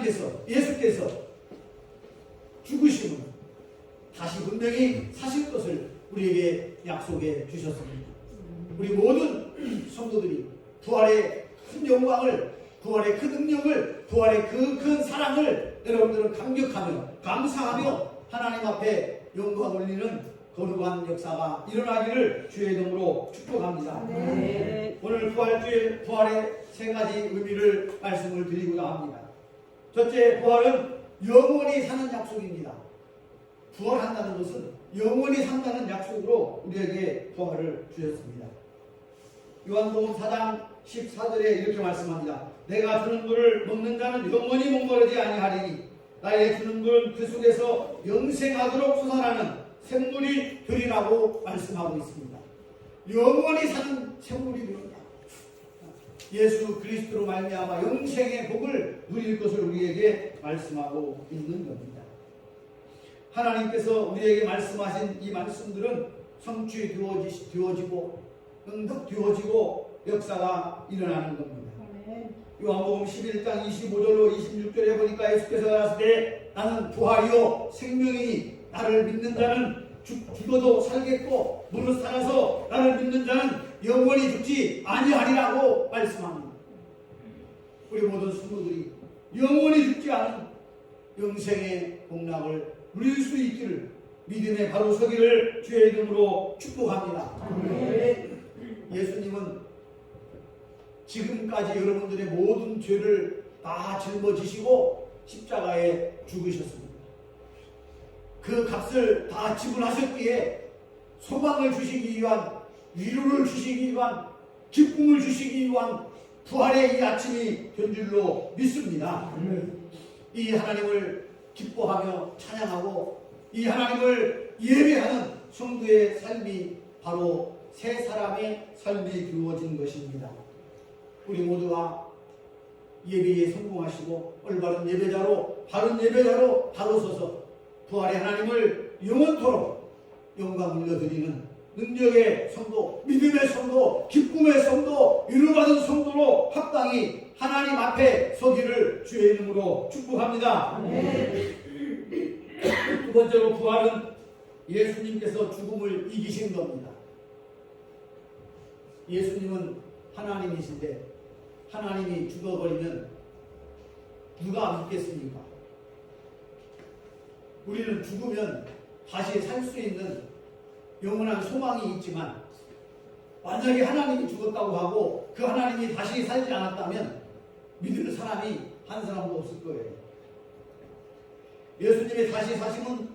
하나님께서, 예수께서 죽으심은 다시 분명히 사실 것을 우리에게 약속해 주셨습니다. 우리 모든 성도들이 부활의 큰 영광을, 부활의 그 능력을, 부활의 그 큰 사랑을 여러분들은 감격하며 감사하며 하나님 앞에 영광 올리는 거룩한 역사가 일어나기를 주의 이름으로 축복합니다. 네. 오늘 부활주일 부활의 세 가지 의미를 말씀을 드리고자 합니다. 첫째, 부활은 영원히 사는 약속입니다. 부활한다는 것은 영원히 산다는 약속으로 우리에게 부활을 주셨습니다. 요한복음 4장 14절에 이렇게 말씀합니다. 내가 주는 물을 먹는 자는 영원히 목마르지 아니하리니 나의 주는 물은 그 속에서 영생하도록 솟아나는 샘물이 되리라고 말씀하고 있습니다. 영원히 사는 샘물이 되리라. 예수 그리스도로 말미암아 영생의 복을 누릴 것을 우리에게 말씀하고 있는 겁니다. 하나님께서 우리에게 말씀하신 이 말씀들은 성취되어지고 응답되어지고 역사가 일어나는 겁니다. 요한복음 11장 25절로 26절에 보니까 예수께서 나왔을 때 나는 부활이요 생명이니 나를 믿는 자는 죽어도 살겠고 무릇 살아서 나를 믿는 자는 영원히 죽지 아니하리라고 말씀합니다. 우리 모든 성도들이 영원히 죽지 않은 영생의 복락을 누릴 수 있기를 믿음의 바로 서기를 주의 이름으로 축복합니다. 예수님은 지금까지 여러분들의 모든 죄를 다 짊어지시고 십자가에 죽으셨습니다. 그 값을 다 지불하셨기에 소망을 주시기 위한, 위로를 주시기 위한, 기쁨을 주시기 위한 부활의 이 아침이 된 줄로 믿습니다. 이 하나님을 기뻐하며 찬양하고 이 하나님을 예배하는 성도의 삶이 바로 새 사람의 삶이 이루어진 것입니다. 우리 모두가 예배에 성공하시고 올바른 예배자로, 바른 예배자로 바로 서서 부활의 하나님을 영원토록 영광 올려드리는 능력의 성도, 믿음의 성도, 기쁨의 성도, 위로받은 성도로 합당히 하나님 앞에 서기를 주의 이름으로 축복합니다. 두 번째로 부활은 예수님께서 죽음을 이기신 겁니다. 예수님은 하나님이신데 하나님이 죽어버리면 누가 믿겠습니까? 우리는 죽으면 다시 살 수 있는 영원한 소망이 있지만 만약에 하나님이 죽었다고 하고 그 하나님이 다시 살지 않았다면 믿을 사람이 한 사람도 없을 거예요. 예수님의 다시 사심은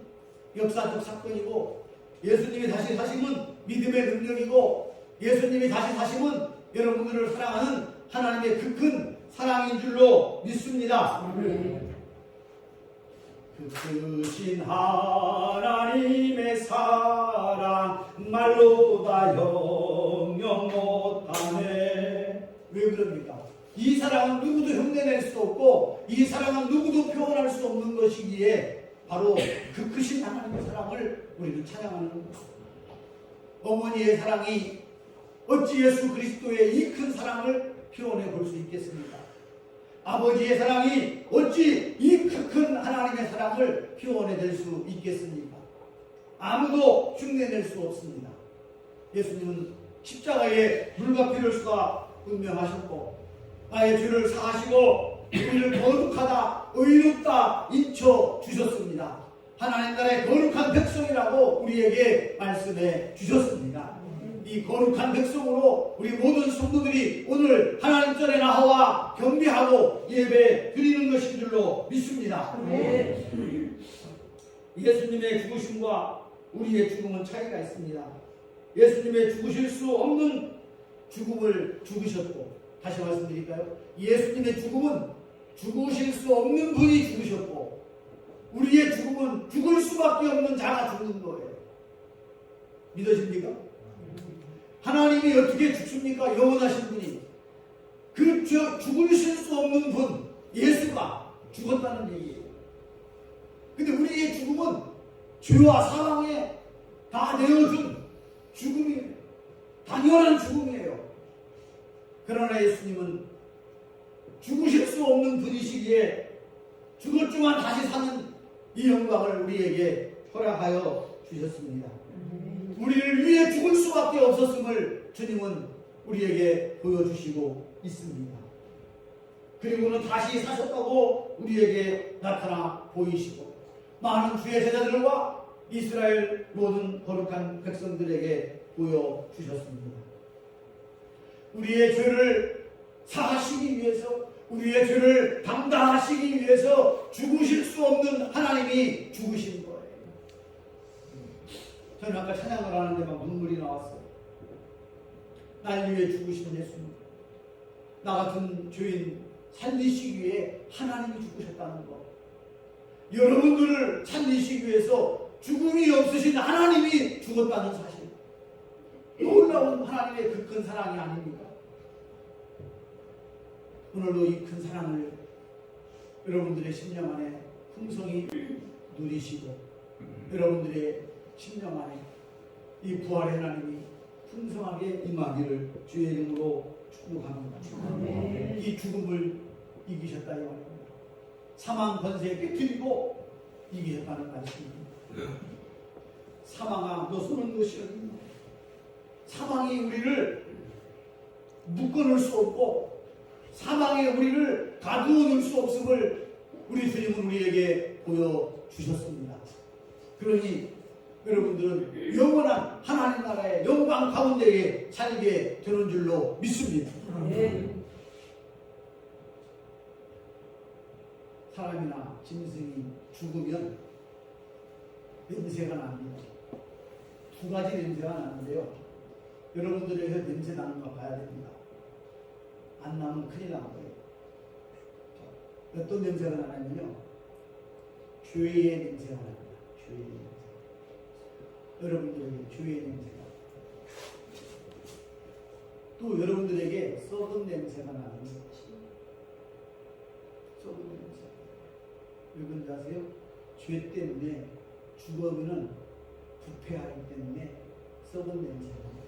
역사적 사건이고 예수님이 다시 사심은 믿음의 능력이고 예수님이 다시 사심은 여러분들을 사랑하는 하나님의 그 큰 사랑인 줄로 믿습니다. 그 크신 하나님의 사랑 말로 다 영영 못하네. 왜 그럽니까? 이 사랑은 누구도 흉내낼 수 없고 이 사랑은 누구도 표현할 수 없는 것이기에 바로 그 크신 하나님의 사랑을 우리는 찬양하는 겁니다. 어머니의 사랑이 어찌 예수 그리스도의 이 큰 사랑을 표현해 볼 수 있겠습니까? 아버지의 사랑이 어찌 이 큰 하나님의 사랑을 표현해낼 수 있겠습니까? 아무도 흉내낼 수 없습니다. 예수님은 십자가에 물과 피를 쏟아 운명하셨고 나의 죄를 사하시고 우리를 거룩하다 의롭다 인쳐 주셨습니다. 하나님 나라의 거룩한 백성이라고 우리에게 말씀해 주셨습니다. 이 거룩한 백성으로 우리 모든 성도들이 오늘 하나님 전에 나와 경배하고 예배 드리는 것인 줄로 믿습니다. 예수님의 죽으심과 우리의 죽음은 차이가 있습니다. 예수님의 죽으실 수 없는 죽음을 죽으셨고, 다시 말씀드릴까요? 예수님의 죽음은 죽으실 수 없는 분이 죽으셨고 우리의 죽음은 죽을 수밖에 없는 자가 죽는 거예요. 믿어집니까? 하나님이 어떻게 죽습니까? 영원하신 분이. 그 죽으실 수 없는 분 예수가 죽었다는 얘기예요. 근데 우리의 죽음은 죄와 사망에 다 내어준 죽음이에요. 당연한 죽음이에요. 그러나 예수님은 죽으실 수 없는 분이시기에 죽었지만 다시 사는 이 영광을 우리에게 허락하여 주셨습니다. 우리를 위해 죽을 수밖에 없었음을 주님은 우리에게 보여주시고 있습니다. 그리고는 다시 사셨다고 우리에게 나타나 보이시고 많은 주의 제자들과 이스라엘 모든 거룩한 백성들에게 보여주셨습니다. 우리의 죄를 사하시기 위해서, 우리의 죄를 담당하시기 위해서 죽으실 수 없는 하나님이 죽으신 거예요. 저는 아까 찬양을 하는데 막 눈물이 나왔어요. 날 위해 죽으신 예수님, 나 같은 죄인 살리시기 위해 하나님이 죽으셨다는 것, 여러분들을 살리시기 위해서 죽음이 없으신 하나님이 죽었다는 사실, 놀라운 하나님의 그 큰 사랑이 아닙니까? 오늘도 이 큰 사랑을 여러분들의 심령 안에 풍성히 누리시고 여러분들의 심령 안에 이 부활의 하나님이 풍성하게 임하기를 주의 이름으로 축복합니다. 이 죽음을 이기셨다 이 말입니다. 사망 권세에 깨뜨리고 이기셨다는 말씀입니다. 사망아 너 손을 놓으시 어딨나? 사망이 우리를 묶어놓을 수 없고 사망에 우리를 가두어 놓을 수 없음을 우리 주님은 우리에게 보여주셨습니다. 그러니 여러분들은 영원한 하나님 나라의 영광 가운데에 살게 되는 줄로 믿습니다. 사람이나 짐승이 죽으면 냄새가 납니다. 두 가지 냄새가 나는데요. 여러분들에게 냄새 나는 거 봐야 됩니다. 안 나면 큰일 난 거예요. 어떤 냄새가 나냐면요, 죄의 냄새가 납니다. 죄의 냄새. 여러분들에게 죄의 냄새가, 또 여러분들에게 썩은 냄새가 나는 것이, 썩은 냄새. 여러분 아세요? 죄 때문에 죽으면은 부패하기 때문에 썩은 냄새가 납니다.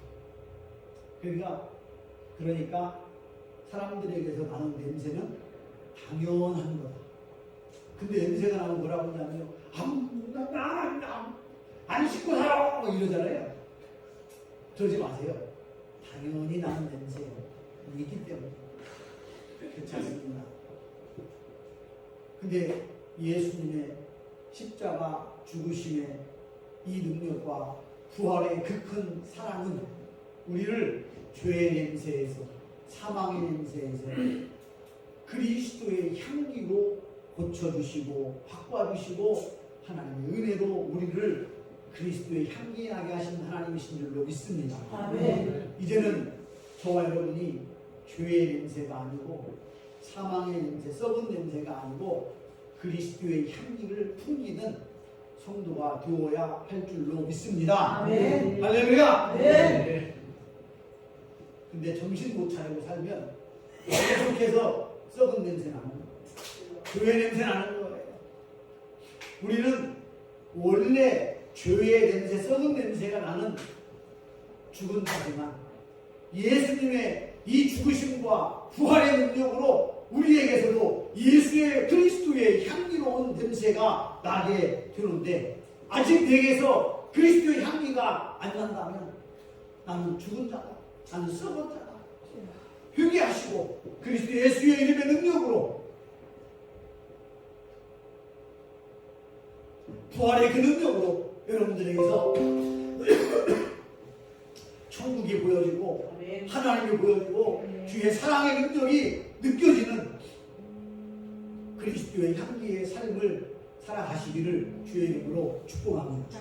그러니까 사람들에게서 나는 냄새는 당연한 거다. 근데 냄새가 나면 뭐라고 하냐면요, 안 씻고 살아! 뭐 이러잖아요. 그러지 마세요. 당연히 나는 냄새예요. 있기 때문에. 그렇지 않습니다. 근데 예수님의 십자가 죽으심의 이 능력과 부활의 그 큰 사랑은 우리를 죄의 냄새에서, 사망의 냄새에서 그리스도의 향기로 고쳐주시고 바꿔주시고 하나님의 은혜로 우리를 그리스도의 향기 나게 하신 하나님이신 줄로 믿습니다. 아멘. 이제는 저와 여러분이 죄의 냄새가 아니고 사망의 냄새, 썩은 냄새가 아니고 그리스도의 향기를 풍기는 성도가 되어야 할 줄로 믿습니다. 아멘. 할렐루야. 네. 근데 정신 못 차리고 살면 계속해서 썩은 냄새 나는 거예요. 죄의 냄새 나는 거예요. 우리는 원래 죄의 냄새, 썩은 냄새가 나는 죽은 자지만 예수님의 이 죽으심과 부활의 능력으로 우리에게서도 예수의 그리스도의 향기로운 냄새가 나게 되는데, 아직 내게서 그리스도의 향기가 안 난다면 나는 죽은 자다, 나는 썩은 자다. 회개하시고 그리스도 예수의 이름의 능력으로, 부활의 그 능력으로 여러분들에게서 천국이 보여지고 하나님이 보여지고 주의 사랑의 능력이 느껴지는 그리스도의 향기의 삶을 살아가시기를 주의 이름으로 축복합니다.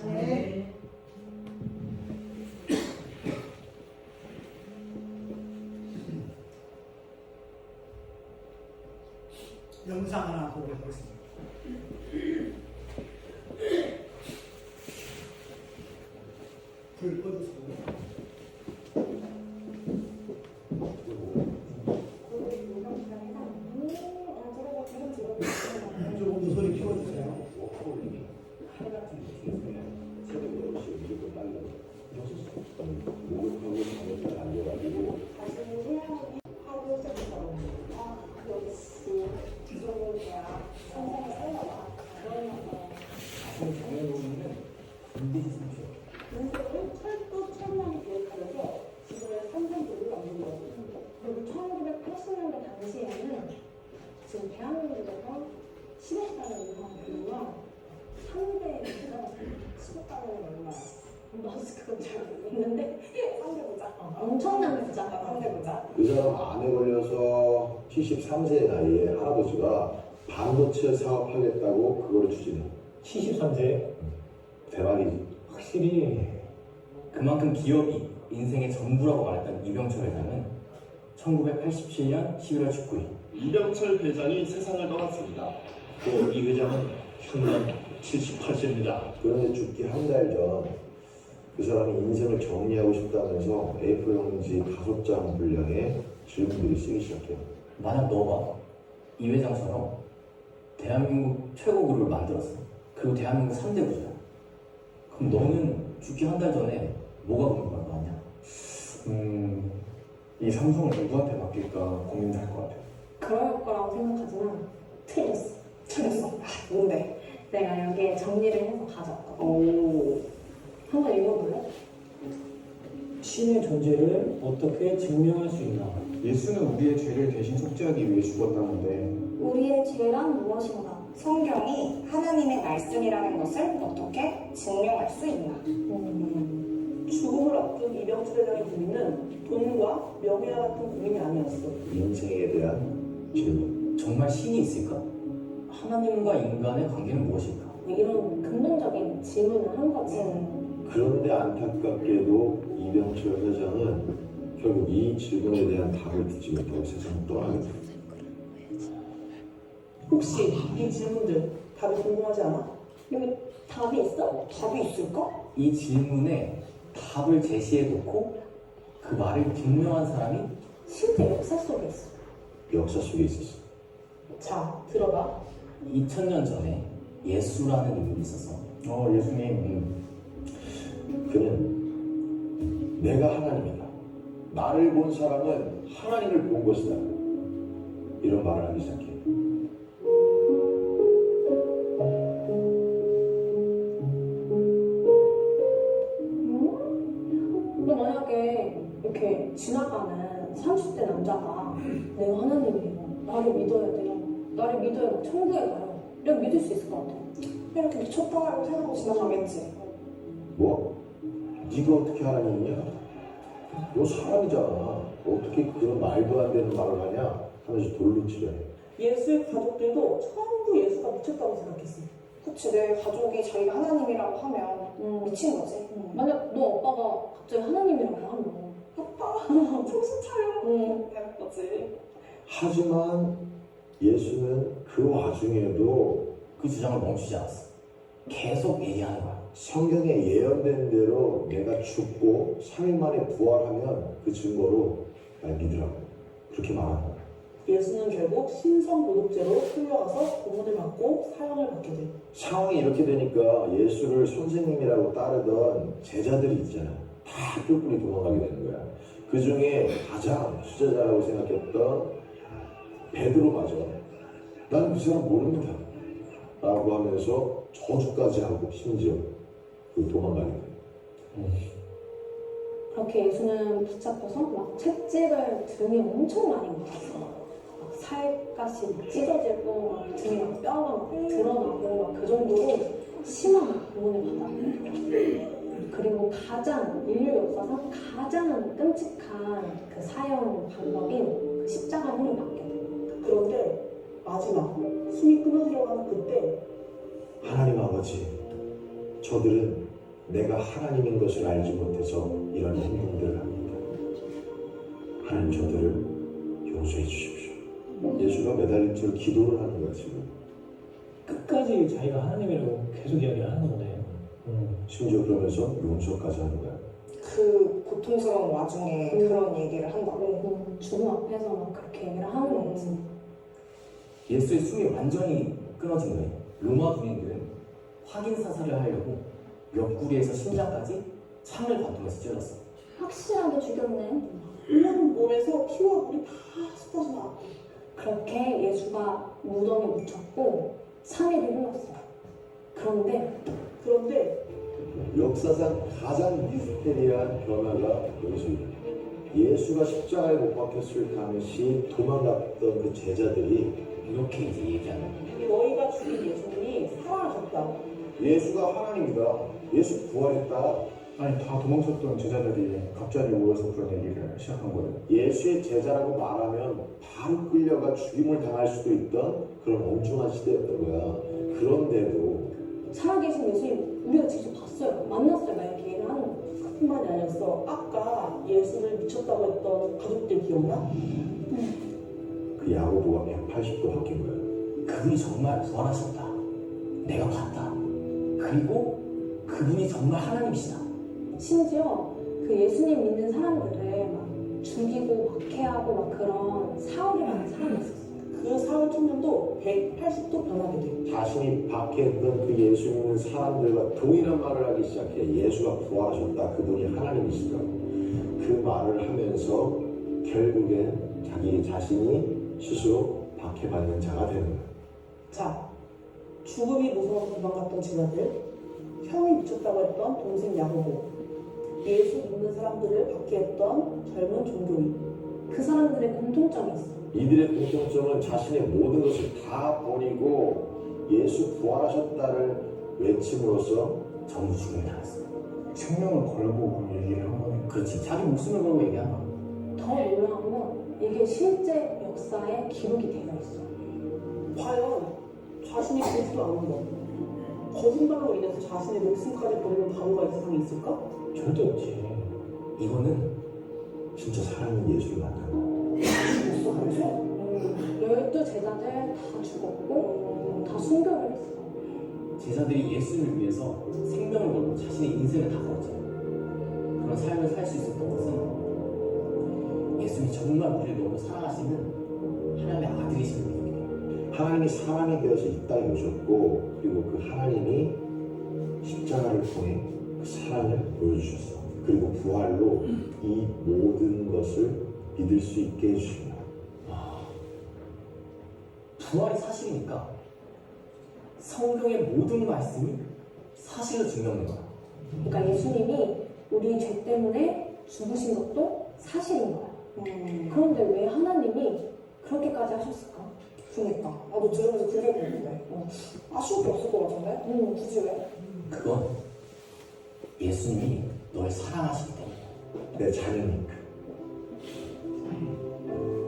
영상 하나 보도록 하겠습니다. 불 꺼주세요. 조금 더 소리 키워주세요. 기존의 대학 선생의 15달러는 얼마야? 나도 그건 잘 모르겠는데 상대보자. 엄청난 부자. 상대보자. 그 사람 암에 걸려서 73세 나이에 할아버지가 반도체 사업하겠다고 그거를 추진해. 73세. 대박이지. 확실히 그만큼 기업이 인생의 전부라고 말했던 이병철 회장은 1987년 11월 19일 이병철 회장이 세상을 떠났습니다. 또 이 회장은 현년 78세입니다. 그런데 죽기 한 달 전 그 사람이 인생을 정리하고 싶다면서 A4 용지 5장 분량의 질문들을 쓰기 시작해요. 만약 너가 이 회장처럼 대한민국 최고 그룹을 만들었어. 그리고 대한민국 3대 부자. 그럼 너는 죽기 한 달 전에 뭐가 궁금할 거 아니야? 이 삼성을 누구한테 맡길까 고민할 것 같아요. 그럴 거라고 생각하지만 틀렸어. 틀렸어. 뭔데? 내가 여기에 정리를 해서 가져왔거든. 오. 한번 읽어볼래? 신의 존재를 어떻게 증명할 수 있나? 예수는 우리의 죄를 대신 속죄하기 위해 죽었다는데 우리의 죄란 무엇인가? 성경이 하나님의 말씀이라는 것을 어떻게 증명할 수 있나? 죽음을 앞둔 이병철 회장의 고민은 돈과 명예와 같은 고민이 아니었어. 인생에 대한 질문. 정말 신이 있을까? 하나님과 인간의 관계는 무엇일까? 이런 근본적인 질문을 한 거지. 그런데 안타깝게도 이병철 회장은 결국 이 질문에 대한 답을 듣지 못하고 세상을 떠나게 됩니다. 혹시 이 질문들 답이 궁금하지 않아? 여기 답이 있어? 답이 있을까? 이 질문에 답을 제시해놓고 그 말을 증명한 사람이 실제 역사 속에 있어. 역사 속에 있었어. 자, 들어봐. 2000년 전에 예수라는 인물이 있어서 예수님. 그는 내가 하나님이다. 나를 본 사람은 하나님을 본 것이다. 이런 말을 하기 시작해. 근데 만약에 이렇게 지나가는 30대 남자가 내가 하나님이에요. 나를 믿어야 돼요. 나를 믿어야 막 천국에 가요. 내가 믿을 수 있을 것 같아. 이렇게 미쳤다고 생각하고 지나가겠지. 뭐? 네가 어떻게 하나님이냐? 너 사람이잖아. 어떻게 그런 말도 안 되는 말을 하냐? 하면서 돌로 치려 해. 예수의 가족들도 전부 예수가 미쳤다고 생각했어. 그치, 내 가족이 자기가 하나님이라고 하면 미친 거지. 만약 너 오빠가 갑자기 하나님이라고 하면 오빠, 정신 차려. 응. 이럴 거지. 하지만 예수는 그 와중에도 그 주장을 멈추지 않았어. 계속 얘기하는 거야. 성경에 예언된 대로 내가 죽고 3일 만에 부활하면 그 증거로 날 믿으라고 그렇게 말하는 거야. 예수는 결국 신성모독죄로 끌려가서 고문을 받고 사형을 받게 돼. 상황이 이렇게 되니까 예수를 선생님이라고 따르던 제자들이 있잖아. 다 뿔뿔이 도망가게 되는 거야. 그 중에 가장 수제자라고 생각했던 베드로마저 나는 그 사람 모릅니다 라고 하면서 저주까지 하고 심지어 도망가게 돼. 그렇게 예수는 붙잡혀서 막 채찍을 등에 엄청 많이 맞았어. 막 살갗이 막 찢어지고 막 등에 막 뼈가 막 드러나고 막 그 정도로 심한 고문을 받았고, 그리고 가장 인류 역사상 가장 끔찍한 그 사형 방법인 그 십자가형을 받게 돼. 그런데 마지막 숨이 끊어지려가는 그때 하나님 아버지, 저들은 내가 하나님인 것을 알지 못해서 이런 행동들을 합니다. 하나님 저들을 용서해 주십시오. 예수가 매달린 채로 기도를 하는 거야 지금. 끝까지 자기가 하나님이라고 계속 이야기를 하는 건데. 심지어 그러면서 용서까지 하는 거야. 그 고통스러운 와중에 그런 얘기를 한다고. 죽음 앞에서 막 그렇게 얘기를 하는 거지. 예수의 숨이 완전히 끊어진 거예요. 로마 군인들은 확인 사살을 하려고 옆구리에서 심장까지 창을 관통해서 찔렀어. 확실하게 죽였네. 온 몸에서 피와 물이 다 쏟아져 나왔고. 그렇게 예수가 무덤에 묻혔고 3일이 흘렀어. 그런데 역사상 가장 미스테리한 변화가 여기서 일어나. 예수가 십자가에 못 박혔을 당시 도망갔던 그 제자들이 이렇게 이제 얘기하는 거예요. 너희가 죽인 예수님이 살아나셨다. 예수가 하나님이다. 예수 부활했다. 아니 다 도망쳤던 제자들이 갑자기 모여서 그런 얘기를 시작한 거예요. 예수의 제자라고 말하면 바로 끌려가 죽임을 당할 수도 있던 그런 엄중한 시대였던 거야. 그런데도 살아계신 예수님 우리가 직접 봤어요. 만났어요. 막 이렇게 얘기를 하는 거예요. 그뿐만이 아니었어. 아까 예수를 미쳤다고 했던 가족들 기억나? 그 야고보가 180도 바뀐 거야. 그분이 정말 부활하셨다. 내가 봤다. 그리고 그분이 정말 하나님이시다. 심지어 그 예수님 믿는 사람들을 막 죽이고 박해하고 막 그런 사울이 많은 사람이 있었어요. 그 사울 청년도 180도 변하게 돼. 자신이 박해했던 그 예수 믿는 사람들과 동일한 말을 하기 시작해. 예수가 부활하셨다. 그분이 하나님이시다. 그 말을 하면서 결국엔 자기 자신이 스스로 박해받는 자가 되는 거야. 자, 죽음이 무서워서 도망갔던 제자들, 형이 미쳤다고 했던 동생 야고보, 예수 믿는 사람들을 박해했던 젊은 종교인. 그 사람들의 공통점이 있어. 이들의 공통점은 자신의 모든 것을 다 버리고 예수 부활하셨다를 외침으로써 전부 죽임을 당했어. 생명을 걸고 그 얘기를 한 거네. 그렇지. 자기 목숨을 걸고 얘기한 거야. 더 놀라운 건 이게 실제 역사에 기록이 되어 있어. 과연 자신이 그리스도 아닌 것, 거짓말로 인해서 자신의 목숨까지 버리는 바보가 이 세상에 있을까? 절대 없지. 이거는 진짜 살아있는 예수를 만난 거야. 죽었어, 벌써? 12 제자들 다 죽었고 다 순교를 했어. 제자들이 예수를 위해서 생명을 걸고 자신의 인생을 다 걸었잖아. 그런 삶을 살 수 있었던 것은 예수님이 정말 우리를 너무 사랑하시는 하나님의 아들이심을 믿는 거예요. 하나님이 사람이 되어서 이 땅에 오셨고, 그리고 그 하나님이 십자가를 통해 그 사랑을 보여주셨어. 그리고 부활로 이 모든 것을 믿을 수 있게 해주신 거야. 부활이 사실이니까 성경의 모든 말씀이 사실로 증명된 거야. 그러니까 예수님이 우리 죄 때문에 죽으신 것도 사실인 거야. 그런데 왜 하나님이 그렇게까지 하셨을까? 그러니까 나도 들으면서 그게 궁금해. 아쉬울 게 없을 것 같은데? 굳이 왜? 그건 예수님이 널 사랑하시기 때문에. 내 자녀니까.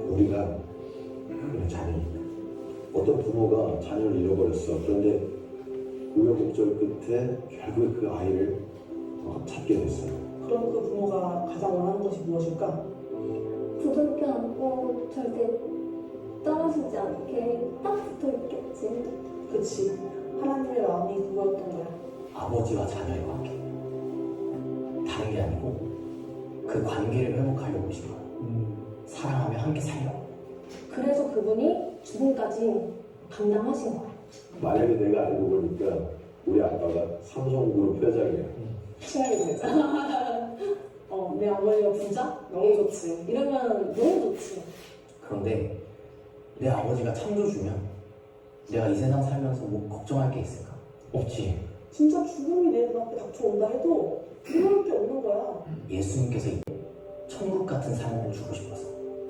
우리가 그냥 자녀니까. 어떤 부모가 자녀를 잃어버렸어. 그런데 우여곡절 끝에 결국에 그 아이를 찾게 됐어. 그럼 그 부모가 가장 원하는 것이 무엇일까? 부둥켜 안고 절대 떨어지지 않게 딱 붙어 있겠지. 그치. 하나님의 마음이 그거였던 거야. 아버지와 자녀의 관계. 다른 게 아니고 그 관계를 회복하려고 오신 거야. 사랑하며 함께 살려고. 그래서 그분이 죽음까지 감당하신 거야. 만약에 내가 알고 보니까 우리 아빠가 삼성그룹 회장이야. 친하게 지내자. 내 어머니가 부자? 너무 좋지. 이러면 너무 좋지. 그런데 내 아버지가 창조주면 내가 이 세상 살면서 뭐 걱정할 게 있을까? 없지. 진짜 죽음이 내 눈앞에 닥쳐온다 해도 두려울 게 없는 거야. 예수님께서 천국 같은 삶을 주고 싶어서.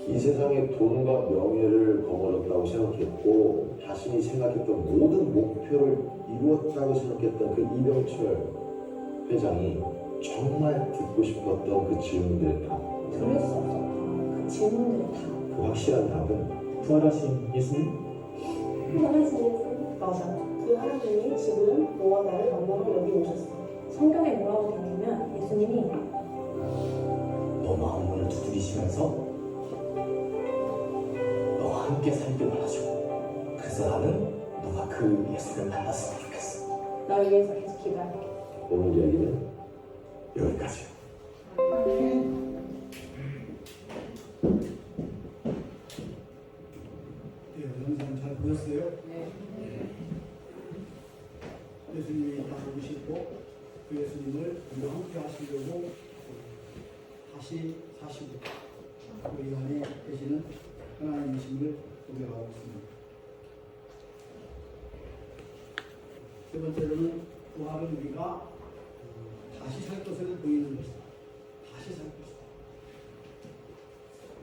이 세상에 돈과 명예를 거머쥐었다고 생각했고 자신이 생각했던 모든 목표를 이루었다고 생각했던 그 이병철 회장이 정말 듣고 싶었던 그 질문들의 답, 들을 수 없었다. 그 질문들의 다. 그 확실한 답은 부활하신 예수님? 부활하신 예수님. 맞아. 그 하나님이 지금 너와 나를 만나러 여기 오셨어. 성경에 뭐라고 되어 있냐면 예수님이 너 마음문을 두드리시면서 너와 함께 살길 원하죠. 그래서 나는 너가 그 예수를 만났으면 좋겠어. 널 위해서 계속 기도할게. 오늘 이야기는 여기까지. 영상 잘 보셨어요? 네. 예수님이 다 오시고 그 예수님을 우리와 함께 하시려고 다시 사시고 우리 안에 계시는 하나님이심을 고백하고 있습니다. 세 번째로는 부활은 우리가 다시 살 것을 보이는 것이다. 다시 살 것이다.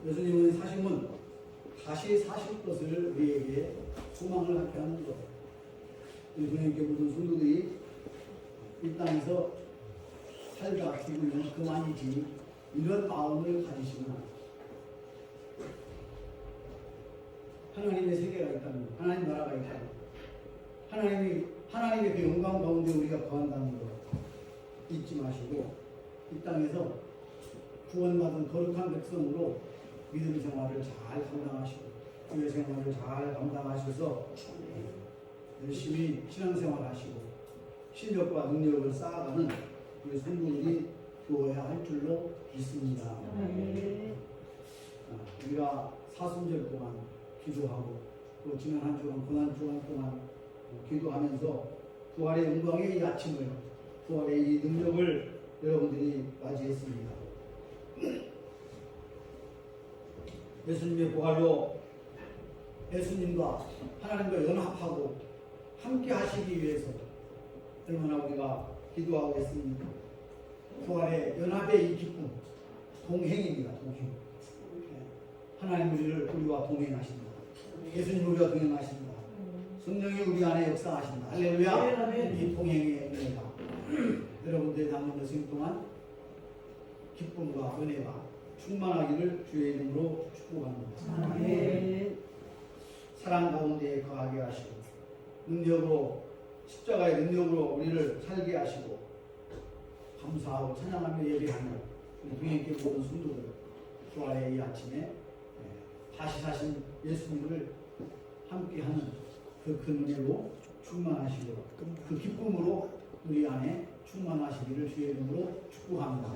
예수님은 사심은 다시 사실 것을 우리에게 소망을 갖게 하는 것. 우리 주님께 모든 성도들이 이 땅에서 살다 죽으면 그만이지 이런 마음을 가지시구나. 하나님의 세계가 있다면, 하나님 나라가 있다면, 하나님의 그 영광 가운데 우리가 거한다는 것 잊지 마시고 이 땅에서 구원받은 거룩한 백성으로 믿음 생활을 잘 감당하시고 교회 생활을 잘 감당하셔서 열심히 신앙생활 하시고 실력과 능력을 쌓아가는 우리 성도들이 되어야 할 줄로 믿습니다. 우리가 사순절 동안 기도하고 또 지난 한 주간 고난 주간 동안 기도하면서 부활의 영광의 이 아침을, 부활의 이 능력을 여러분들이 맞이했습니다. 예수님의 부활로 예수님과 하나님과 연합하고 함께 하시기 위해서 얼마나 우리가 기도하고 있습니까? 부활의 연합의 이 기쁨, 동행입니다. 동행. 하나님 우리와 동행하십니다. 예수님 우리와 동행하십니다. 성령이 우리 안에 역사하신다. 할렐루야. 이 동행의 은혜가 여러분들의 남은 여생 동안 기쁨과 은혜가 충만하기를 주의 이름으로 축복합니다. 사랑 가운데 거하게 하시고 능력으로 십자가의 능력으로 우리를 살게 하시고 감사하고 찬양하며 예배하며 우리 동행께 모든 성도들 부활의 이 아침에 다시 사신 예수님을 함께하는 그 큰 은혜로 충만하시고 그 기쁨으로 우리 안에 충만하시기를 주의 이름으로 축복합니다.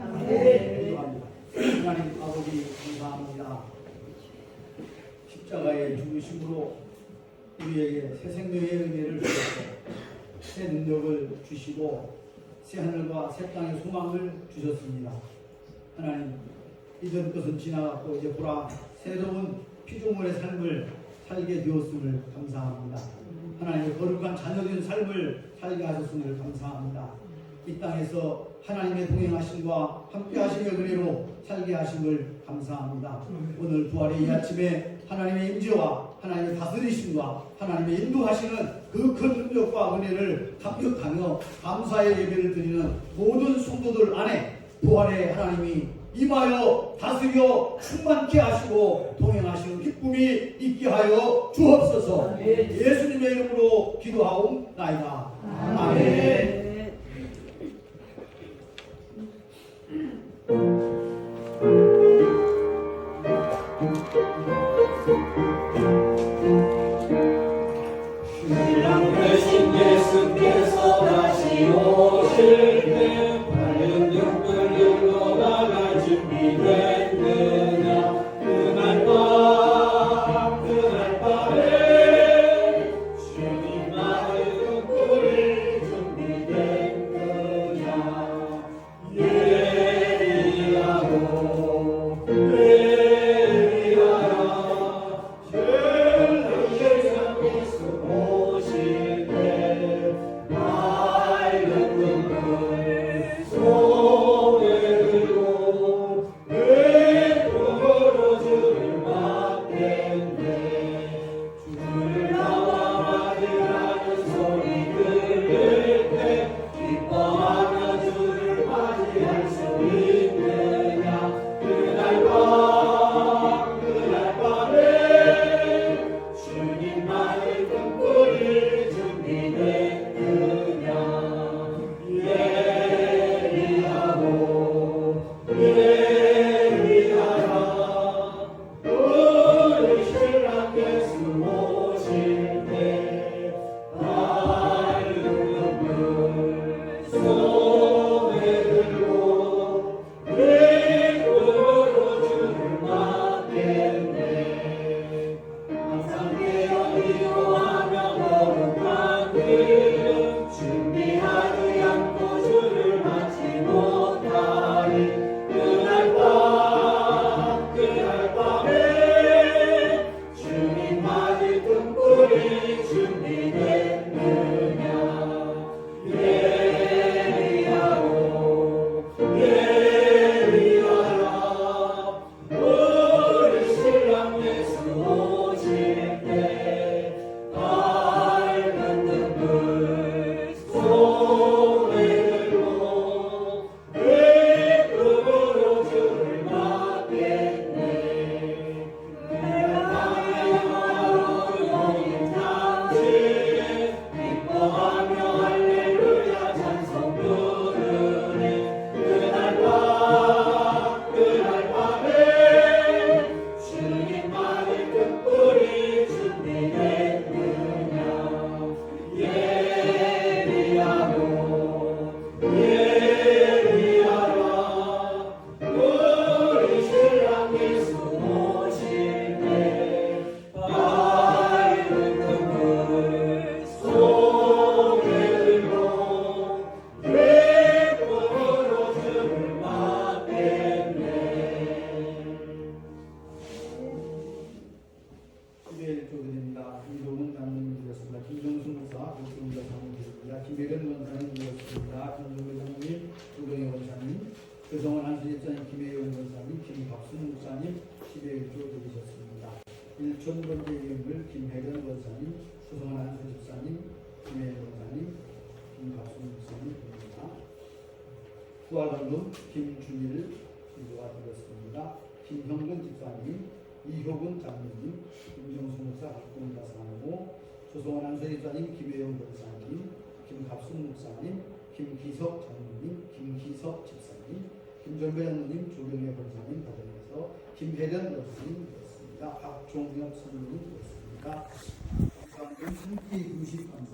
기도합니다. 하나님 아버지 감사합니다. 십자가의 죽으심으로 우리에게 새 생명의 은혜를 주셔서 새 능력을 주시고 새 하늘과 새 땅의 소망을 주셨습니다. 하나님 이전 것은 지나갔고 이제 보라 새로운 피조물의 삶을 살게 되었음을 감사합니다. 하나님의 거룩한 자녀된 삶을 살게 하셨음을 감사합니다. 이 땅에서 하나님의 동행하심과 함께 하심의 은혜로 살게 하심을 감사합니다. 오늘 부활의 이 아침에 하나님의 임재와 하나님의 다스리심과 하나님의 인도하시는 그 큰 능력과 은혜를 감격하며 감사의 예배를 드리는 모든 성도들 안에 부활의 하나님이 임하여 다스려 충만케 하시고 동행하시는 기쁨이 있게 하여 주옵소서. 예수님의 이름으로 기도하옵나이다. 아멘. 신랑 되신 예수께서 다시 오실 때 밝은 등불로 나갈 준비됐느냐. 그날 밤에 주님 나의 등불이 준비됐느냐. 김혜련 원사님이었습니다. 김종근 장님, 조동희 원사님, 조성원 한수집사님, 김혜영 원사님, 김박순 목사님 10회 1조 드리셨습니다. 1,000번째 예물 김혜련 원사님, 조성원 한수집사님, 김혜영 원사님, 김박순 목사님입니다. 부활원룸 김준일 기도가 드렸습니다. 김형근 집사님, 이효근 장로님, 김정수 목사, 박동자 사모, 조성원 한수집사님, 김혜영 권사님, 김갑순 목사님, 김기석 장로님, 김기석 집사님, 김정배 장로님, 조경혜 권사님 받아내서 김혜련 권사님이었습니다. 박종혁 선생님이었습니다. 감사합니다. 3기 90 감사.